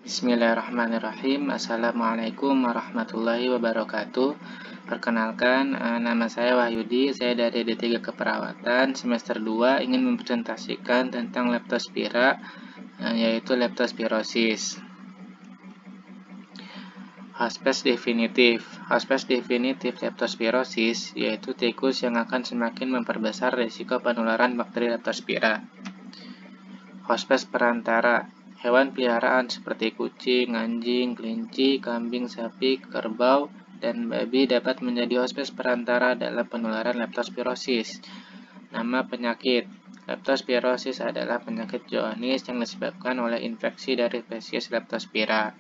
Bismillahirrahmanirrahim. Assalamualaikum warahmatullahi wabarakatuh. Perkenalkan, nama saya Wahyudi. Saya dari D3 Keperawatan semester 2 ingin mempresentasikan tentang leptospira, yaitu leptospirosis. Hospes definitif leptospirosis yaitu tikus yang akan semakin memperbesar risiko penularan bakteri leptospira. Hospes perantara, hewan peliharaan seperti kucing, anjing, kelinci, kambing, sapi, kerbau, dan babi dapat menjadi hospes perantara dalam penularan leptospirosis. Nama penyakit: leptospirosis adalah penyakit zoonosis yang disebabkan oleh infeksi dari spesies Leptospira.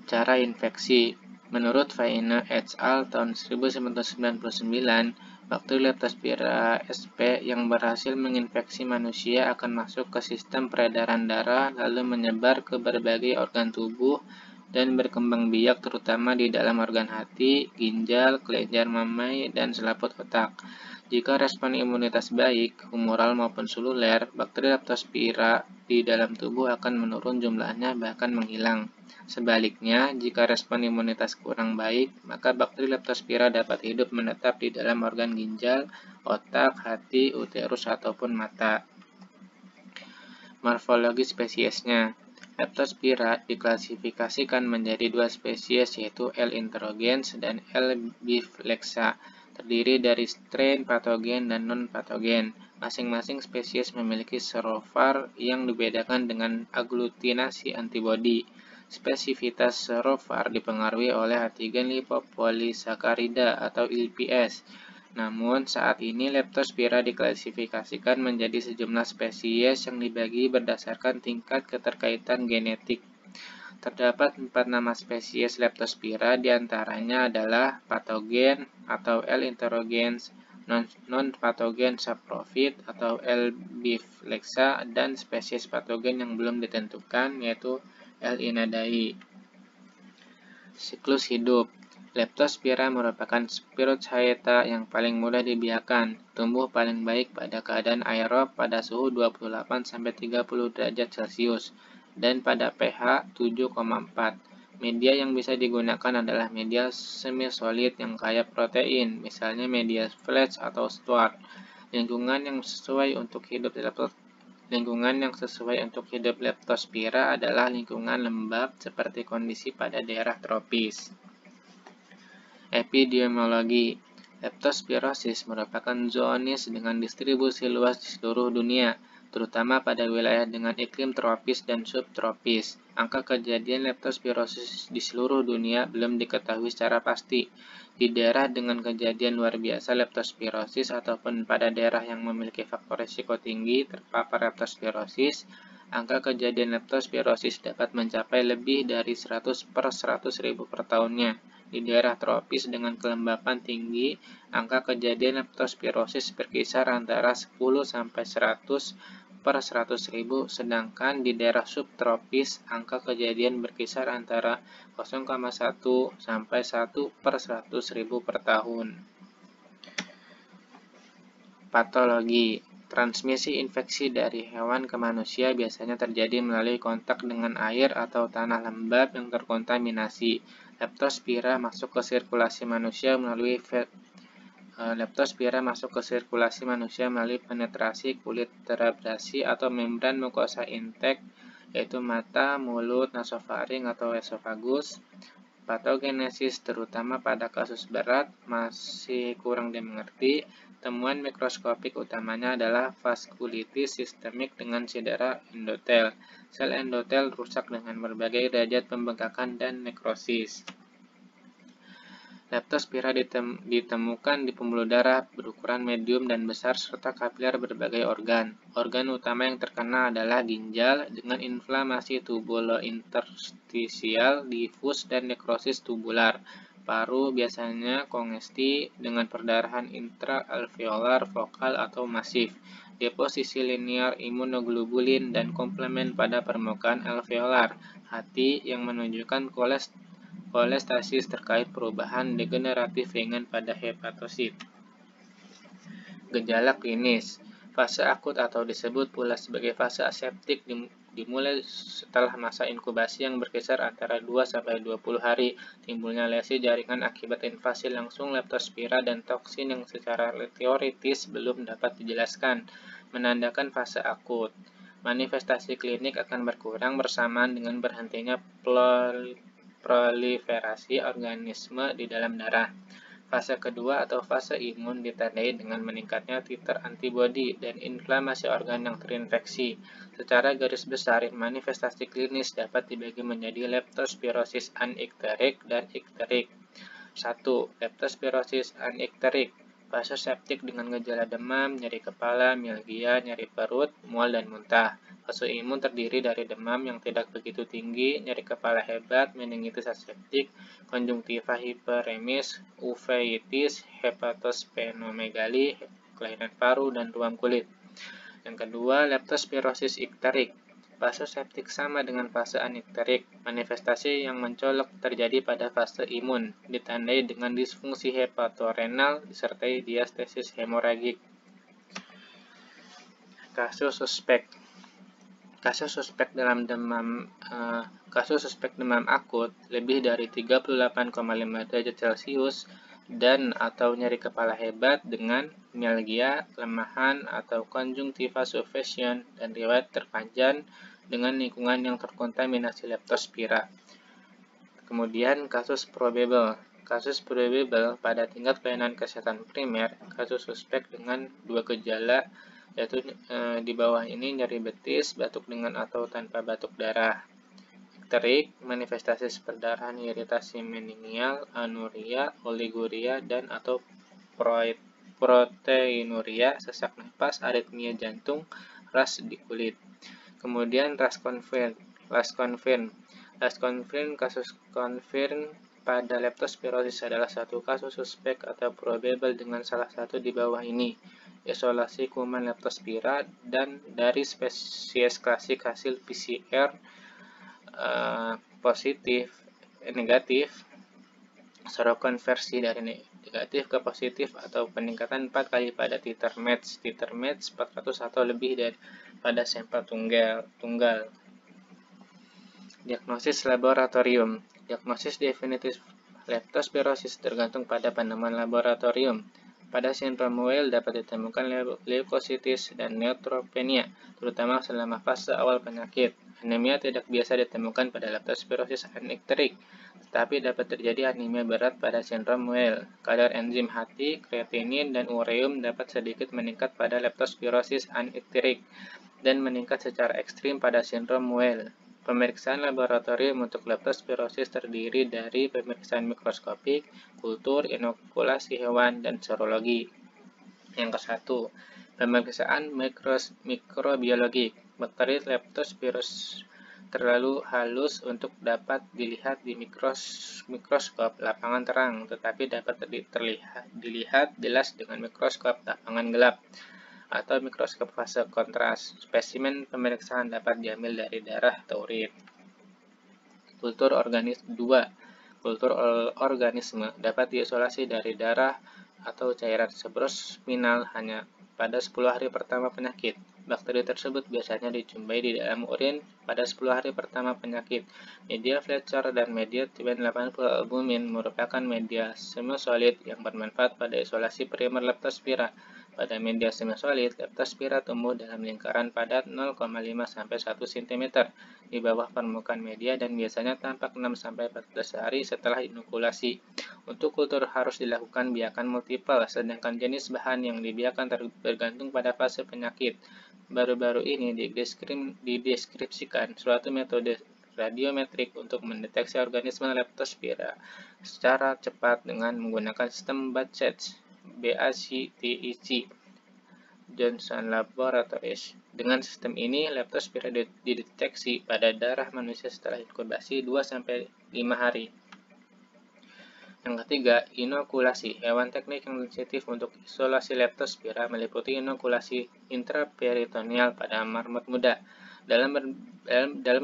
Cara infeksi: menurut Faina et al. Tahun 1999, bakteri Leptospira sp yang berhasil menginfeksi manusia akan masuk ke sistem peredaran darah lalu menyebar ke berbagai organ tubuh dan berkembang biak terutama di dalam organ hati, ginjal, kelenjar mamai, dan selaput otak. Jika respon imunitas baik, humoral maupun seluler, bakteri Leptospira di dalam tubuh akan menurun jumlahnya bahkan menghilang. Sebaliknya, jika respon imunitas kurang baik, maka bakteri Leptospira dapat hidup menetap di dalam organ ginjal, otak, hati, uterus, ataupun mata. Morfologi spesiesnya: Leptospira diklasifikasikan menjadi dua spesies, yaitu L. interogens dan L. biflexa, terdiri dari strain patogen dan non-patogen. Masing-masing spesies memiliki serovar yang dibedakan dengan aglutinasi antibodi. Spesifitas serovar dipengaruhi oleh antigen lipopolisakarida atau LPS. Namun, saat ini Leptospira diklasifikasikan menjadi sejumlah spesies yang dibagi berdasarkan tingkat keterkaitan genetik. Terdapat 4 nama spesies Leptospira, diantaranya adalah patogen atau L. interogens, non-patogen saprofit atau L. biflexa, dan spesies patogen yang belum ditentukan, yaitu L. inadai. Siklus hidup: Leptospira merupakan spirochaeta yang paling mudah dibiarkan, tumbuh paling baik pada keadaan aerob pada suhu 28-30 derajat Celcius, dan pada pH 7,4. Media yang bisa digunakan adalah media semi-solid yang kaya protein, misalnya media flash atau stuart. Lingkungan yang sesuai untuk hidup Leptospira adalah lingkungan lembab seperti kondisi pada daerah tropis. Epidemiologi: Leptospirosis merupakan zoonosis dengan distribusi luas di seluruh dunia, terutama pada wilayah dengan iklim tropis dan subtropis. Angka kejadian leptospirosis di seluruh dunia belum diketahui secara pasti. Di daerah dengan kejadian luar biasa leptospirosis ataupun pada daerah yang memiliki faktor risiko tinggi terpapar leptospirosis, angka kejadian leptospirosis dapat mencapai lebih dari 100 per 100.000 per tahunnya. Di daerah tropis dengan kelembapan tinggi, angka kejadian leptospirosis berkisar antara 10-100 per 100.000, sedangkan di daerah subtropis, angka kejadian berkisar antara 0,1-1 per 100.000 per tahun. Patologi: transmisi infeksi dari hewan ke manusia biasanya terjadi melalui kontak dengan air atau tanah lembab yang terkontaminasi. Leptospira masuk ke sirkulasi manusia melalui penetrasi kulit terabrasi atau membran mukosa intek, yaitu mata, mulut, nasofaring atau esofagus. Patogenesis, terutama pada kasus berat, masih kurang dimengerti. Temuan mikroskopik utamanya adalah vaskulitis sistemik dengan cedera endotel. Sel endotel rusak dengan berbagai derajat pembengkakan dan nekrosis. Leptospira ditemukan di pembuluh darah berukuran medium dan besar serta kapiler berbagai organ. Organ utama yang terkena adalah ginjal dengan inflamasi tubulointerstisial difus dan nekrosis tubular. Paru biasanya kongesti dengan perdarahan intraalveolar vokal atau masif, deposisi linear imunoglobulin dan komplement pada permukaan alveolar. Hati yang menunjukkan kolestasis terkait perubahan degeneratif ringan pada hepatosit. Gejala klinis: Fase akut atau disebut pula sebagai fase aseptik dimulai setelah masa inkubasi yang berkisar antara 2-20 hari. Timbulnya lesi jaringan akibat invasi langsung leptospira dan toksin yang secara teoritis belum dapat dijelaskan, menandakan fase akut. Manifestasi klinik akan berkurang bersamaan dengan berhentinya proliferasi organisme di dalam darah. Fase kedua atau fase imun ditandai dengan meningkatnya titer antibodi dan inflamasi organ yang terinfeksi. Secara garis besar, manifestasi klinis dapat dibagi menjadi leptospirosis anikterik dan ikterik. 1. Leptospirosis anikterik. Fase septik dengan gejala demam, nyeri kepala, mialgia, nyeri perut, mual, dan muntah. Fase imun terdiri dari demam yang tidak begitu tinggi, nyeri kepala hebat, meningitis aseptik, konjungtiva hiperemis, uveitis, hepatosplenomegali, kelainan paru, dan ruam kulit. Yang kedua, leptospirosis ikterik. Fase septik sama dengan fase anikterik. Manifestasi yang mencolok terjadi pada fase imun, ditandai dengan disfungsi hepatorenal disertai diastesis hemoragik. Kasus suspek. Kasus suspek demam akut lebih dari 38,5 derajat Celcius dan atau nyeri kepala hebat dengan mialgia, kelemahan atau conjunctiva suffusion dan riwayat terpanjang dengan lingkungan yang terkontaminasi leptospira. Kemudian kasus probable. Kasus probable pada tingkat pelayanan kesehatan primer, kasus suspek dengan 2 gejala yaitu di bawah ini nyeri betis, batuk dengan atau tanpa batuk darah. Ikterik, manifestasi perdarahan, iritasi meningial, anuria, oliguria, dan atau proteinuria, sesak napas, aritmia jantung, ras di kulit. Kemudian ras confirm. Kasus confirm pada leptospirosis adalah satu kasus suspek atau probable dengan salah satu di bawah ini. Isolasi kuman leptospira dan dari spesies klasik hasil PCR negatif, serokonversi dari negatif ke positif atau peningkatan 4 kali pada titer match 400 atau lebih pada sampel tunggal. Diagnosis laboratorium. Diagnosis definitif leptospirosis tergantung pada penemuan laboratorium. Pada sindrom Weil dapat ditemukan leukositis dan neutropenia, terutama selama fase awal penyakit. Anemia tidak biasa ditemukan pada leptospirosis anikterik, tetapi dapat terjadi anemia berat pada sindrom Weil. Kadar enzim hati, kreatinin, dan ureum dapat sedikit meningkat pada leptospirosis anikterik dan meningkat secara ekstrim pada sindrom Weil. Pemeriksaan laboratorium untuk leptospirosis terdiri dari pemeriksaan mikroskopik, kultur, inokulasi hewan, dan serologi. Yang ke-1, pemeriksaan mikrobiologi. Bakteri leptospirosis terlalu halus untuk dapat dilihat di mikroskop lapangan terang, tetapi dapat dilihat jelas dengan mikroskop lapangan gelap atau mikroskop fase kontras. Spesimen pemeriksaan dapat diambil dari darah atau urin. Kultur organisme dapat diisolasi dari darah atau cairan cerebrospinal hanya pada 10 hari pertama penyakit. Bakteri tersebut biasanya dijumpai di dalam urin pada 10 hari pertama penyakit. Media Fletcher dan media Tben80 albumin merupakan media semisolid yang bermanfaat pada isolasi primer leptospira. Pada media semisolid, leptospira tumbuh dalam lingkaran padat 0,5-1 cm di bawah permukaan media dan biasanya tampak 6-14 hari setelah inokulasi. Untuk kultur harus dilakukan biakan multiple, sedangkan jenis bahan yang dibiakan bergantung pada fase penyakit. Baru-baru ini dideskripsikan suatu metode radiometrik untuk mendeteksi organisme leptospira secara cepat dengan menggunakan sistem BACTEC, Johnson Laboratories. Dengan sistem ini, leptospira dideteksi pada darah manusia setelah inkubasi 2-5 hari. Yang ketiga, inokulasi. Hewan teknik yang sensitif untuk isolasi leptospira meliputi inokulasi intraperitoneal pada marmot muda. Dalam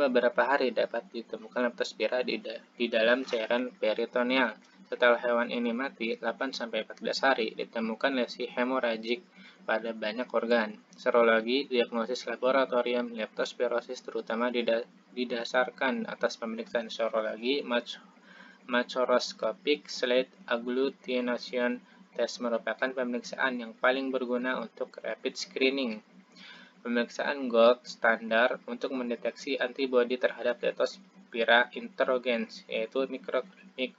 beberapa hari dapat ditemukan leptospira di dalam cairan peritoneal. Setelah hewan ini mati, 8-14 hari ditemukan lesi hemoragik pada banyak organ. Serologi, diagnosis laboratorium leptospirosis terutama didasarkan atas pemeriksaan serologi macroscopic slide agglutination test merupakan pemeriksaan yang paling berguna untuk rapid screening. Pemeriksaan gold standar untuk mendeteksi antibodi terhadap Leptospira interrogens, yaitu Microscopic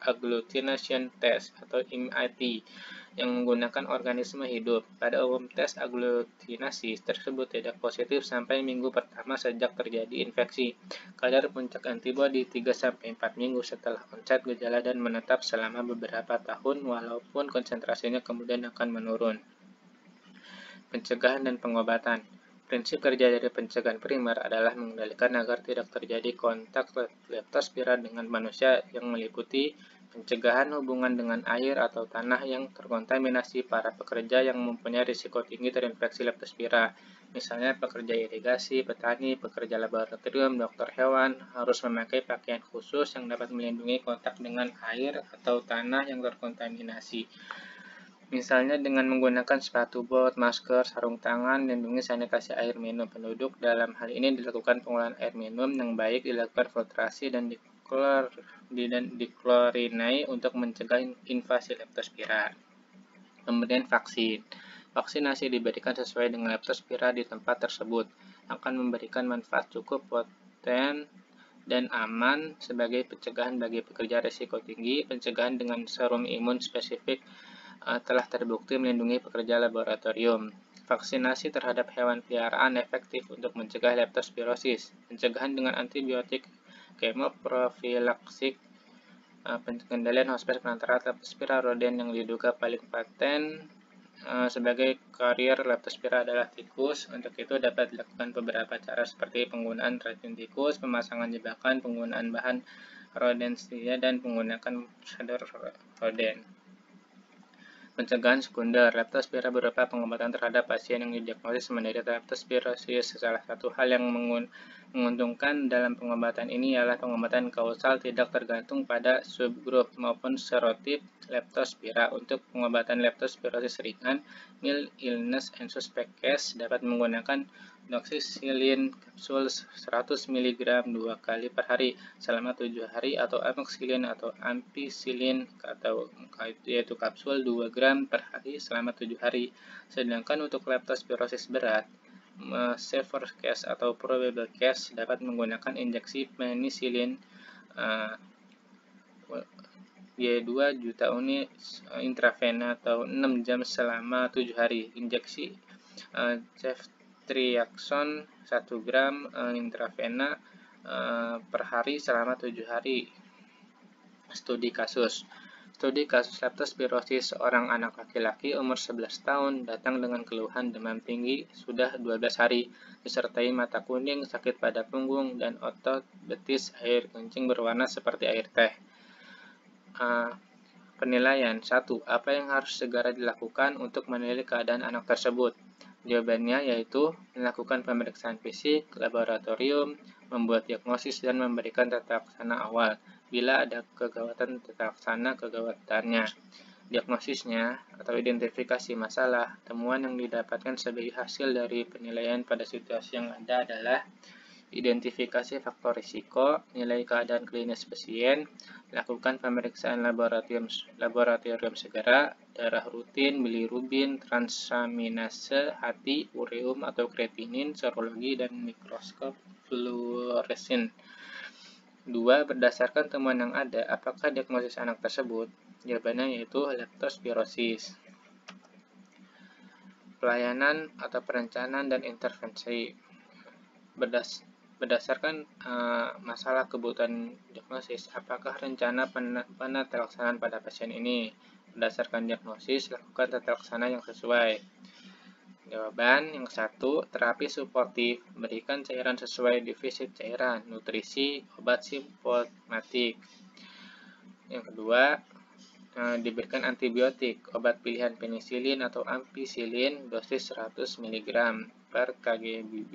Agglutination Test atau MIT, yang menggunakan organisme hidup. Pada umum, tes agglutinasi tersebut tidak positif sampai minggu pertama sejak terjadi infeksi. Kadar puncak antibodi 3-4 minggu setelah onset gejala dan menetap selama beberapa tahun, walaupun konsentrasinya kemudian akan menurun. Pencegahan dan pengobatan. Prinsip kerja dari pencegahan primer adalah mengendalikan agar tidak terjadi kontak leptospira dengan manusia yang meliputi pencegahan hubungan dengan air atau tanah yang terkontaminasi para pekerja yang mempunyai risiko tinggi terinfeksi leptospira. Misalnya pekerja irigasi, petani, pekerja laboratorium, dokter hewan harus memakai pakaian khusus yang dapat melindungi kontak dengan air atau tanah yang terkontaminasi. Misalnya dengan menggunakan sepatu bot, masker, sarung tangan, lindungi sanitasi air minum penduduk. Dalam hal ini dilakukan pengolahan air minum yang baik, dilakukan filtrasi dan diklorinai untuk mencegah invasi leptospira. Pemberian vaksin. Vaksinasi diberikan sesuai dengan leptospira di tempat tersebut akan memberikan manfaat cukup poten dan aman sebagai pencegahan bagi pekerja risiko tinggi. Pencegahan dengan serum imun spesifik telah terbukti melindungi pekerja laboratorium. Vaksinasi terhadap hewan peliharaan efektif untuk mencegah leptospirosis. Pencegahan dengan antibiotik kemoprofilaksik. Pengendalian hospes penantara leptospira roden yang diduga paling paten sebagai karier leptospira adalah tikus. Untuk itu dapat dilakukan beberapa cara seperti penggunaan racun tikus, pemasangan jebakan, penggunaan bahan rodensia, dan menggunakan shader roden. Pencegahan sekunder leptospira berupa pengobatan terhadap pasien yang didiagnosis menderita leptospirosis. Salah satu hal yang menguntungkan dalam pengobatan ini ialah pengobatan kausal tidak tergantung pada subgrup maupun serotip leptospira. Untuk pengobatan leptospirosis ringan, mild illness and suspect case dapat menggunakan doxycycline kapsul 100 mg 2 kali per hari selama 7 hari atau amoxicillin atau ampicillin yaitu kapsul 2 gram per hari selama 7 hari. Sedangkan untuk leptospirosis berat, severe case atau probable case dapat menggunakan injeksi penicillin Y2 juta unit intravena atau 6 jam selama 7 hari. Injeksi ceftriaxone 1 gram intravena per hari selama 7 hari. Studi kasus leptospirosis. Seorang anak laki-laki umur 11 tahun datang dengan keluhan demam tinggi sudah 12 hari, disertai mata kuning, sakit pada punggung, dan otot betis air kencing berwarna seperti air teh. Penilaian 1. Apa yang harus segera dilakukan untuk menilai keadaan anak tersebut? Jawabannya yaitu melakukan pemeriksaan fisik, laboratorium, membuat diagnosis, dan memberikan tata laksana awal. Bila ada kegawatan, tata laksana kegawatannya. Diagnosisnya atau identifikasi masalah, temuan yang didapatkan sebagai hasil dari penilaian pada situasi yang ada adalah identifikasi faktor risiko, nilai keadaan klinis pasien, lakukan pemeriksaan laboratorium segera, darah rutin, bilirubin, transaminase, hati, ureum atau kreatinin, serologi, dan mikroskop fluoresin. 2. Berdasarkan temuan yang ada, apakah diagnosis anak tersebut? Jawabannya yaitu leptospirosis. Pelayanan atau perencanaan dan intervensi. Berdasarkan masalah kebutuhan diagnosis, apakah rencana penata laksanaan pada pasien ini? Berdasarkan diagnosis, lakukan tata laksana yang sesuai. Jawaban yang 1, terapi suportif, berikan cairan sesuai defisit cairan, nutrisi, obat simptomatik. Yang kedua, diberikan antibiotik, obat pilihan penisilin atau ampicillin, dosis 100 mg per kgbb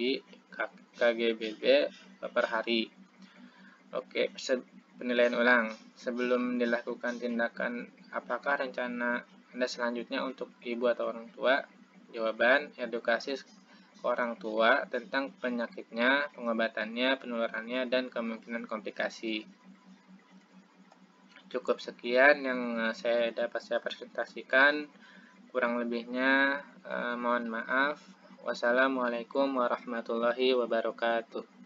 per hari. Penilaian ulang. Sebelum dilakukan tindakan, apakah rencana Anda selanjutnya untuk ibu atau orang tua, jawaban edukasi orang tua tentang penyakitnya, pengobatannya, penularannya, dan kemungkinan komplikasi. Cukup sekian yang dapat saya presentasikan. Kurang lebihnya mohon maaf. Wassalamualaikum warahmatullahi wabarakatuh.